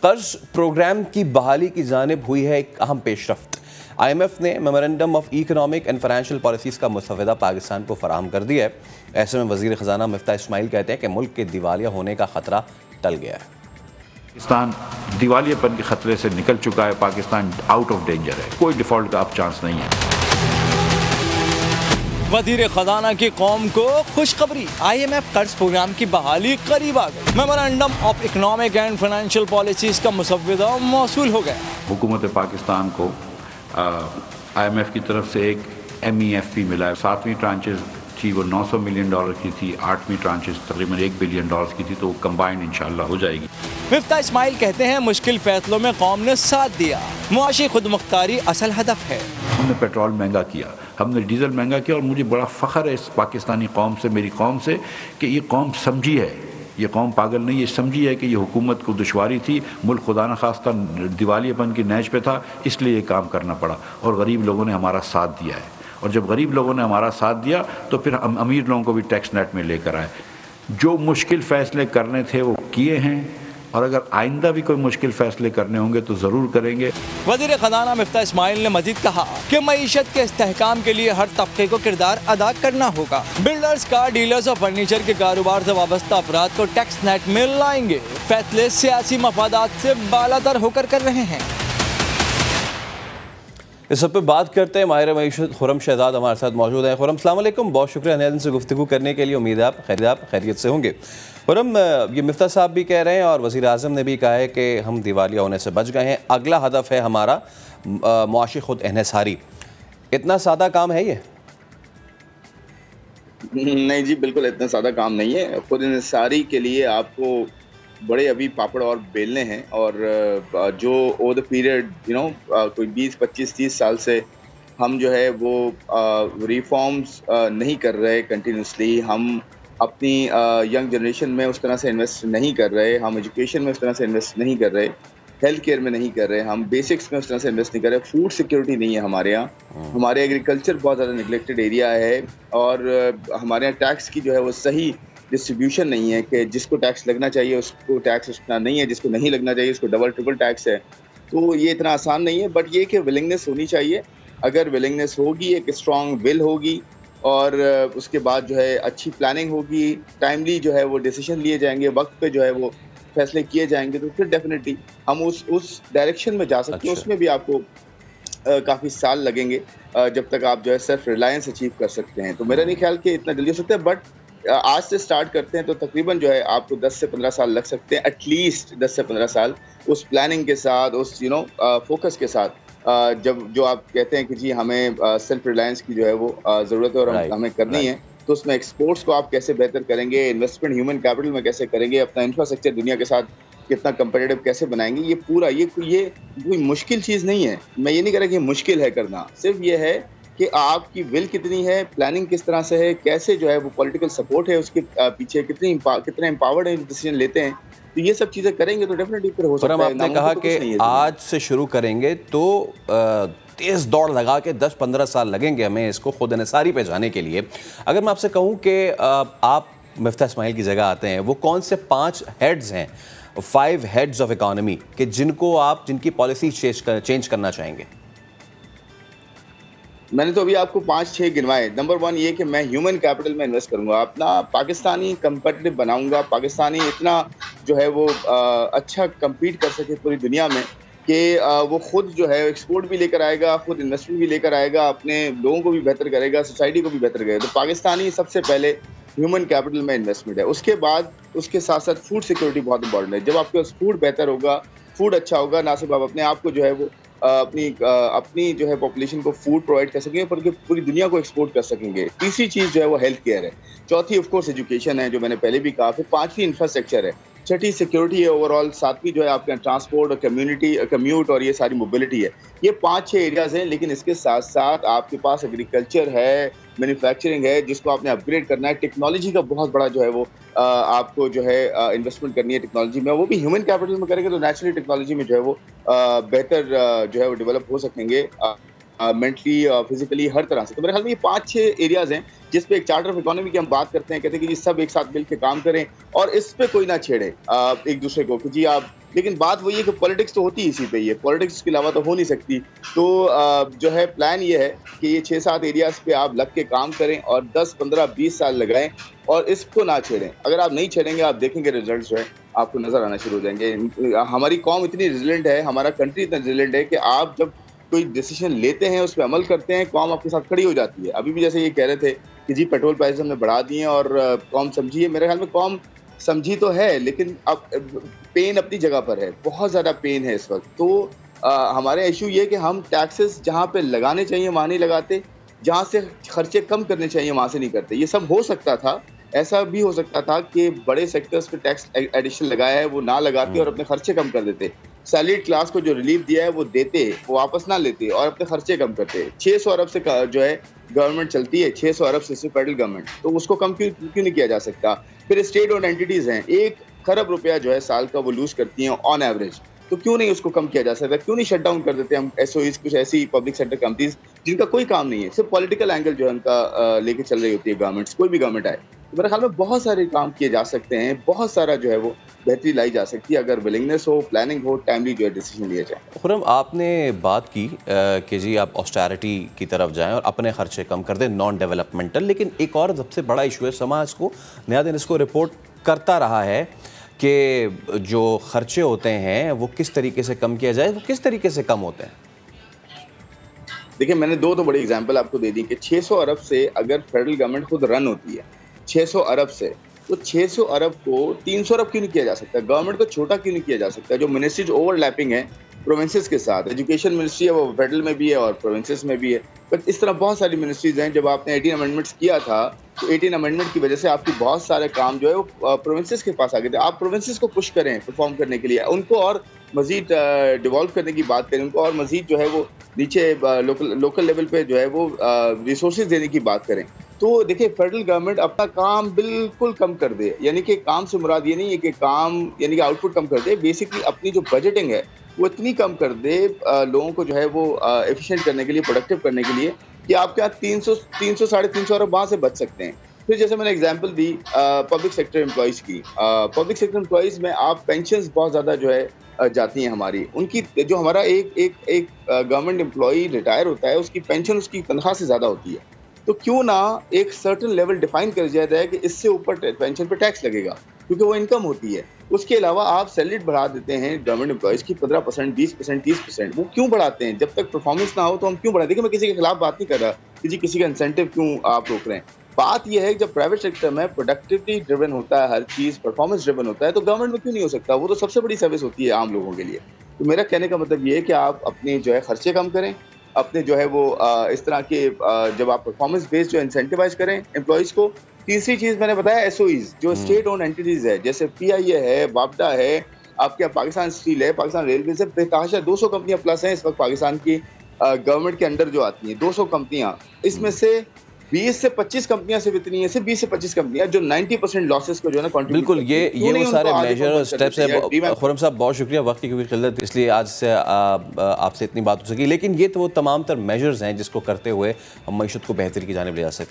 कर्ज प्रोग्राम की बहाली की जानिब हुई है एक अहम पेशरफ्त। IMF ने memorandum of economic and financial policies का मुसवदा पाकिस्तान को फराहम कर दिया है। ऐसे में वज़ीर ख़जाना मिफ्ताह इस्माइल कहते हैं कि मुल्क के दिवालिया होने का ख़तरा टल गया है। पाकिस्तान दिवालियापन के खतरे से निकल चुका है। पाकिस्तान आउट ऑफ डेंजर है। कोई डिफॉल्ट का अब चांस नहीं है। वज़ीर ख़जाना की कौम को खुशखबरी, IMF कर्ज प्रोग्राम की बहाली करीब आ गई। Memorandum of economic and financial policies का मुसवदा मौसूल हो गया। हुकूमत पाकिस्तान को IMF की तरफ से एक MEFP मिला है। 7वीं ट्रांचेज थी वो $900 मिलियन की थी, 8वीं ट्रांचेज तकरीबन $1 बिलियन की थी, तो वो कंबाइंड इंशाल्लाह हो जाएगी। मिफ्ताह इस्माइल कहते हैं मुश्किल फैसलों में कौम ने साथ दिया, मुआशी खुदमुख्तारी असल हदफ है। हमने पेट्रोल महंगा किया, हमने डीजल महंगा किया, और मुझे बड़ा फ़ख्र है इस पाकिस्तानी कौम से, मेरी कौम से, कि ये कौम समझी है, ये कौम पागल नहीं, ये समझी है कि ये हुकूमत को दुश्वारी थी, मुल्क खुदा न खास्ता दिवालियापन की नैज पे था, इसलिए ये काम करना पड़ा, और गरीब लोगों ने हमारा साथ दिया है। और जब गरीब लोगों ने हमारा साथ दिया तो फिर हम अमीर लोगों को भी टैक्स नेट में लेकर आए। जो मुश्किल फ़ैसले करने थे वो किए हैं, और अगर आइंदा भी कोई मुश्किल फैसले करने होंगे तो ज़रूर करेंगे। वज़ीर ख़जाना मिफ्ताह इस्माइल ने मजीद कहा कि मईशत के इस्तेहकाम के लिए हर तबके को किरदार अदा करना होगा। बिल्डर्स, कार डीलर्स और फर्नीचर के कारोबार से वाबस्ता अफराद को टैक्स नेट में लाएंगे। फैसले सियासी मफादात से बालातर होकर कर रहे हैं। इस सब पे बात करते हैं। माहिर मईशत खुरम शहजाद हमारे साथ मौजूद हैं। खुरम, अस्सलाम वालेकुम, बहुत शुक्रिया नए दिन से गुफ्तगू करने के लिए। उम्मीद है आप खैरियत से होंगे। खुरम, ये मिफ्ताह साहब भी कह रहे हैं और वज़ीर आज़म ने भी कहा है कि हम दिवालिया होने से बच गए हैं। अगला हदफ है हमारा मुआशी खुद इन्हिसारी। इतना सादा काम है ये? नहीं जी, बिल्कुल इतना सादा काम नहीं है। खुद इन्हिसारी के लिए आपको बड़े अभी पापड़ और बेलने हैं, और जो ओवर द पीरियड कोई 20, 25, 30 साल से हम जो है वो रिफॉर्म्स नहीं कर रहे कंटिन्यूसली। हम अपनी यंग जनरेशन में उस तरह से इन्वेस्ट नहीं कर रहे, हम एजुकेशन में उस तरह से इन्वेस्ट नहीं कर रहे, हेल्थ केयर में नहीं कर रहे, हम बेसिक्स में उस तरह से इन्वेस्ट नहीं कर रहे, फूड सिक्योरिटी नहीं है हमारे यहाँ, हमारे एग्रीकल्चर बहुत ज़्यादा निगलेक्टेड एरिया है, और हमारे यहाँ टैक्स की जो है वो सही डिस्ट्रीब्यूशन नहीं है कि जिसको टैक्स लगना चाहिए उसको टैक्स उतना नहीं है, जिसको नहीं लगना चाहिए उसको डबल ट्रिपल टैक्स है। तो ये इतना आसान नहीं है, बट ये कि विलिंगनेस होनी चाहिए। अगर विलिंगनेस होगी, एक स्ट्रॉन्ग विल होगी, और उसके बाद जो है अच्छी प्लानिंग होगी, टाइमली जो है वो डिसीजन लिए जाएंगे, वक्त पे जो है वो फैसले किए जाएंगे, तो फिर डेफिनेटली हम उस डायरेक्शन में जा सकते हैं। उसमें भी आपको काफ़ी साल लगेंगे जब तक आप जो है सेल्फ रिलायंस अचीव कर सकते हैं। तो मेरा नहीं ख्याल कि इतना जल्दी हो सकता है, बट आज से स्टार्ट करते हैं तो तकरीबन जो है आपको 10 से 15 साल लग सकते हैं, एटलीस्ट 10 से 15 साल उस प्लानिंग के साथ, उस फोकस के साथ, जब जो आप कहते हैं कि जी हमें सेल्फ रिलायंस की जो है वो ज़रूरत है और हमें करनी है, तो उसमें एक्सपोर्ट्स को आप कैसे बेहतर करेंगे, इन्वेस्टमेंट ह्यूमन कैपिटल में कैसे करेंगे, अपना इंफ्रास्ट्रक्चर दुनिया के साथ कितना कंपेटिटिव कैसे बनाएंगे, ये पूरा ये कोई मुश्किल चीज़ नहीं है। मैं ये नहीं कह रहा कि ये मुश्किल है करना, सिर्फ ये है कि आपकी विल कितनी है, प्लानिंग किस तरह से है, कैसे जो है वो पॉलिटिकल सपोर्ट है उसके पीछे, कितने एम्पावर्ड है डिसीजन लेते हैं। तो ये सब चीज़ें करेंगे तो डेफिनेटली फिर हो सकता है। आपने कहा कि आज से शुरू करेंगे तो तेज़ दौड़ लगा के 10-15 साल लगेंगे हमें इसको खुद इन्हिसारी पे जाने के लिए। अगर मैं आपसे कहूँ कि आप मिफ्ताह इस्माइल की जगह आते हैं, वो कौन से 5 हेड्स हैं, 5 हेड्स ऑफ इकानमी कि जिनकी पॉलिसी चेंज करना चाहेंगे? मैंने तो अभी आपको 5-6 गिनवाए। नंबर 1 ये कि मैं ह्यूमन कैपिटल में इन्वेस्ट करूंगा, अपना पाकिस्तानी कंपेटिटिव बनाऊंगा, पाकिस्तानी इतना जो है वो अच्छा compete कर सके पूरी दुनिया में कि वो खुद जो है एक्सपोर्ट भी लेकर आएगा, खुद इन्वेस्टमेंट भी लेकर आएगा, अपने लोगों को भी बेहतर करेगा, सोसाइटी को भी बेहतर करेगा। तो पाकिस्तानी सबसे पहले ह्यूमन कैपिटल में इन्वेस्टमेंट है। उसके बाद उसके साथ साथ फूड सिक्योरिटी बहुत इंपॉर्टेंट है। जब आपके पास फूड बेहतर होगा, फूड अच्छा होगा, ना सिर्फ आप अपने आप को जो है वो अपनी जो है पॉपुलेशन को फूड प्रोवाइड कर सकेंगे, बल्कि पूरी दुनिया को एक्सपोर्ट कर सकेंगे। तीसरी चीज़ जो है वो हेल्थ केयर है। चौथी ऑफ कोर्स एजुकेशन है, जो मैंने पहले भी कहा। फिर 5वीं इंफ्रास्ट्रक्चर है। छठी सिक्योरिटी है ओवरऑल। 7वीं जो है आपका ट्रांसपोर्ट और कम्यूट और ये सारी मोबिलिटी है। ये 5-6 एरियाज हैं, लेकिन इसके साथ साथ आपके पास एग्रीकल्चर है, मैन्युफैक्चरिंग है, जिसको आपने अपग्रेड करना है। टेक्नोलॉजी का बहुत बड़ा जो है वो आपको जो है इन्वेस्टमेंट करनी है टेक्नोलॉजी में, वो भी ह्यूमन कैपिटल में करेंगे तो नेचुरली टेक्नोलॉजी में जो है वो बेहतर जो है वो डेवलप हो सकेंगे, मेंटली, फिजिकली, हर तरह से। तो मेरे ख्याल में ये 5-6 एरियाज हैं जिस पे एक चार्टर ऑफ इकोनॉमी की हम बात करते हैं, कहते हैं कि जी सब एक साथ मिलकर काम करें और इस पे कोई ना छेड़े एक दूसरे को कि जी आप लेकिन बात वही है कि पॉलिटिक्स तो होती ही इसी पे ही है, पॉलिटिक्स के अलावा तो हो नहीं सकती। तो जो है प्लान ये है कि ये 6-7 एरियाज पे आप लग के काम करें और 10, 15, 20 साल लगाएं और इसको ना छेड़ें। अगर आप नहीं छेड़ेंगे, आप देखेंगे रिजल्ट जो है आपको नजर आना शुरू हो जाएंगे। हमारी कौम इतनी रिजिलेंट है, हमारा कंट्री इतना रिजिलेंट है कि आप जब कोई डिसीजन लेते हैं, उस पर अमल करते हैं, कौम आपके साथ खड़ी हो जाती है। अभी भी जैसे ये कह रहे थे कि जी पेट्रोल प्राइस हमने बढ़ा दिए और कौम समझी है, मेरे ख्याल में कौम समझी तो है, लेकिन अब पेन अपनी जगह पर है, बहुत ज़्यादा पेन है इस वक्त। तो हमारे इशू ये कि हम टैक्सेस जहाँ पे लगाने चाहिए वहाँ नहीं लगाते, जहाँ से खर्चे कम करने चाहिए वहाँ से नहीं करते। ये सब हो सकता था, ऐसा भी हो सकता था कि बड़े सेक्टर्स पे टैक्स एडिशन लगाया है वो ना लगाते और अपने खर्चे कम कर देते। सैलरीड क्लास को जो रिलीफ दिया है वो देते, वो वापस ना लेते और अपने खर्चे कम करते। 600 अरब से जो है गवर्नमेंट चलती है, 600 अरब से सिर्फ फेडरल गवर्नमेंट, तो उसको कम क्यों नहीं किया जा सकता। फिर स्टेट ओन्ड एंटिटीज हैं, 1 खरब रुपया जो है साल का वो लूज करती हैं ऑन एवरेज, तो क्यों नहीं उसको कम किया जा सकता, क्यों नहीं शट डाउन कर देते हम एसओईज, कुछ ऐसी पब्लिक सेक्टर कंपनीज जिनका कोई काम नहीं है, सिर्फ पॉलिटिकल एंगल जो है उनका लेके चल रही होती है गवर्नमेंट्स, कोई भी गवर्नमेंट आए। तो मेरे ख्याल में बहुत सारे काम किए जा सकते हैं, बहुत सारा जो है वो बेहतरी लाई जा सकती है अगर विलिंगनेस हो, प्लानिंग हो, टाइमली जो है डिसीजन लिया जाए। खुर्रम, आपने बात की कि जी आप ऑस्टेरिटी की तरफ जाएं और अपने खर्चे कम कर दें, नॉन डेवलपमेंटल, लेकिन एक और सबसे बड़ा इशू है, समाज को नया दिन इसको रिपोर्ट करता रहा है कि जो खर्चे होते हैं वो किस तरीके से कम किया जाए, वो किस तरीके से कम होते हैं। देखिए, मैंने दो तो बड़ी एग्जांपल आपको दे दी कि 600 अरब से अगर फेडरल गवर्नमेंट खुद रन होती है 600 अरब से, तो 600 अरब को 300 अरब क्यों नहीं किया जा सकता, गवर्नमेंट को छोटा क्यों नहीं किया जा सकता। जो मिनिस्ट्रीज ओवरलैपिंग है प्रोविंसेस के साथ, एजुकेशन मिनिस्ट्री है वो फेडरल में भी है और प्रोविंसेस में भी है, बट इस तरह बहुत सारी मिनिस्ट्रीज हैं। जब आपने 18 अमेंडमेंट्स किया था तो 18 अमेंडमेंट की वजह से आपकी बहुत सारे काम जो है वो प्रोविंसेस के पास आ गए थे। आप प्रोविंसेस को पुश करें परफॉर्म करने के लिए, उनको और मजीद डिवॉल्व करने की बात करें, उनको और मजीद जो है वो नीचे लोकल लेवल पे जो है वो रिसोर्सेज देने की बात करें। तो देखिए, फेडरल गवर्नमेंट अपना काम बिल्कुल कम कर दे, यानी कि काम से मुराद ये नहीं है कि काम यानी कि आउटपुट कम कर दे, बेसिकली अपनी जो बजटिंग है वो इतनी कम कर दे लोगों को जो है वो एफिशिएंट करने के लिए, प्रोडक्टिव करने के लिए, कि आपके यहाँ 300 साढ़े 300 अरब वहाँ से बच सकते हैं। फिर जैसे मैंने एग्जांपल दी पब्लिक सेक्टर एम्प्लॉयज़ की, पब्लिक सेक्टर एम्प्लॉयज़ में आप पेंशन्स बहुत ज़्यादा जो है जाती हैं हमारी, उनकी जो हमारा एक गवर्नमेंट एम्प्लॉई रिटायर होता है उसकी पेंशन उसकी तनख्वाह से ज़्यादा होती है, तो क्यों ना एक सर्टन लेवल डिफाइन कर दिया जाए कि इससे ऊपर पेंशन पे टैक्स लगेगा क्योंकि वो इनकम होती है। उसके अलावा आप सैलरी बढ़ा देते हैं गवर्नमेंट एम्प्लॉयज़ की 15%, 20%, 30%, वो क्यों बढ़ाते हैं? जब तक परफॉर्मेंस ना हो तो हम क्यों बढ़ाते हैं? देखिए, मैं किसी के खिलाफ बात नहीं कर रहा कि जी किसी का इंसेंटिव क्यों आप रोक रहे हैं। बात यह है कि जब प्राइवेट सेक्टर में प्रोडक्टिविटी ड्रिवन होता है, हर चीज़ परफॉर्मेंस ड्रिवन होता है, तो गवर्नमेंट में क्यों नहीं हो सकता? वो तो सबसे बड़ी सर्विस होती है आम लोगों के लिए। तो मेरा कहने का मतलब ये है कि आप अपने जो है खर्चे कम करें, अपने जो है वो इस तरह के जब आप परफॉर्मेंस बेस्ड जो इंसेंटिवाइज करें एम्प्लॉयज़ को। तीसरी चीज़ मैंने बताया एसओईज, जो स्टेट ओन एंटिटीज़ है, जैसे पीआईए है, वापडा है, आपके पाकिस्तान स्टील है, पाकिस्तान रेलवे से बेतहाशा 200 कंपनियां प्लस हैं इस वक्त पाकिस्तान की गवर्नमेंट के अंडर जो आती हैं, 200 कंपनियां, इसमें से 20 से 25 कंपनियां सिर्फ इतनी है, सिर्फ 20 से 25 कंपनियां जो 90% लॉसेस को जो है ना कंट्रीब्यूट। बिल्कुल, ये वो सारे मेजर और स्टेप्स हैं। खुर्रम साहब, बहुत शुक्रिया, वक्त की क्योंकि किल्लत इसलिए आज से आपसे इतनी बात हो सकी, लेकिन ये तो वो तमाम तर मेजर्स हैं जिसको करते हुए हम मईशत को बेहतरी की जानिब ले जा सकते हैं।